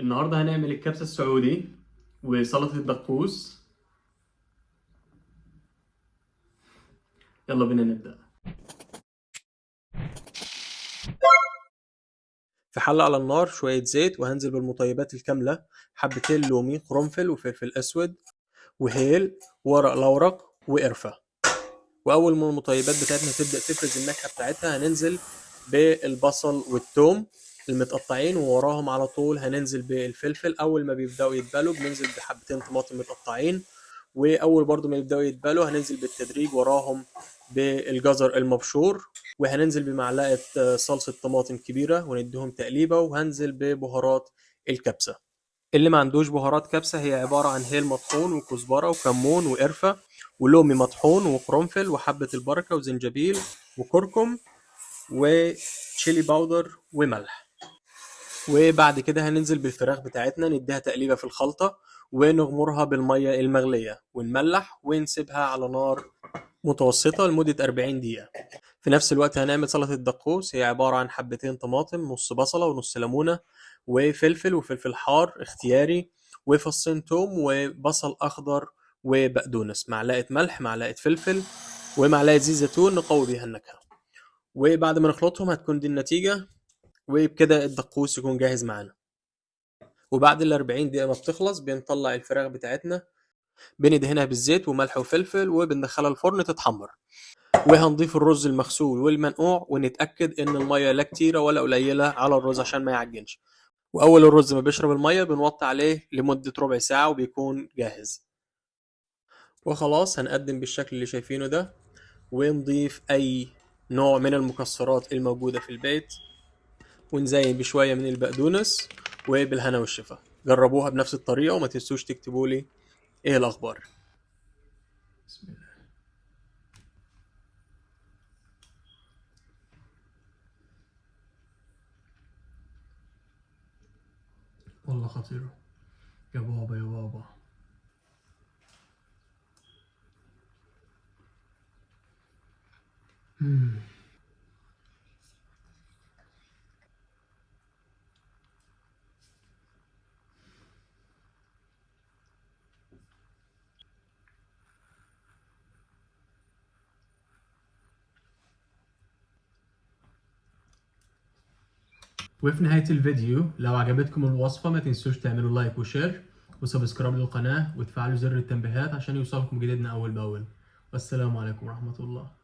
النهارده هنعمل الكبسة السعودي وسلطة الدقوس. يلا بينا نبدأ. في حلة على النار شوية زيت، وهنزل بالمطيبات الكاملة: حبتين لومي، قرنفل وفلفل أسود وهيل ورق لورق وقرفة. وأول ما المطيبات بتاعتنا تبدأ تفرز النكهة بتاعتها هننزل بالبصل والثوم المتقطعين، ووراهم على طول هننزل بالفلفل. أول ما بيبدأوا يتبالوا بننزل بحبتين طماطم متقطعين، وأول برضو ما يبدأوا يتبالوا هننزل بالتدريج وراهم بالجزر المبشور، وهننزل بمعلقة صلصة طماطم كبيرة ونديهم تقليبة، وهنزل ببهارات الكبسة. اللي ما عندوش بهارات كبسة هي عبارة عن هيل مطحون وكزبرة وكمون وقرفة ولومي مطحون وقرنفل وحبة البركة وزنجبيل وكركم وتشيلي باودر وملح. وبعد كده هننزل بالفراخ بتاعتنا، نديها تقليبة في الخلطة ونغمرها بالمية المغلية ونملح ونسيبها على نار متوسطة لمدة 40 دقيقة. في نفس الوقت هنعمل سلطة الدقوس، هي عبارة عن حبتين طماطم، نص بصلة ونص ليمونة وفلفل وفلفل حار اختياري وفصين توم وبصل أخضر وبقدونس، معلقة ملح، معلقة فلفل ومعلقة زيت زيتون نقوي بيها النكهة. وبعد ما نخلطهم هتكون دي النتيجة، وبكده الدقوس يكون جاهز معانا. وبعد ال 40 دقيقة ما بتخلص بنطلع الفراخ بتاعتنا، بندهنها بالزيت وملح وفلفل وبندخلها الفرن تتحمر. وهنضيف الرز المغسول والمنقوع ونتأكد ان المية لا كتيرة ولا قليلة على الرز عشان ما يعجنش. واول الرز ما بيشرب المية بنوطي عليه لمدة ربع ساعة وبيكون جاهز. وخلاص هنقدم بالشكل اللي شايفينه ده، ونضيف اي نوع من المكسرات الموجودة في البيت، ونزين بشوية من البقدونس. وبالهنا والشفا، جربوها بنفس الطريقة وما تنسوش تكتبوا لي ايه الاخبار. بسم الله. والله خطيرة يا بابا يا بابا. وفي نهاية الفيديو لو عجبتكم الوصفة ما تنسوش تعملوا لايك وشير وسبسكرايب للقناة وتفعلوا زر التنبيهات عشان يوصلكم جديدنا أول بأول. والسلام عليكم ورحمة الله.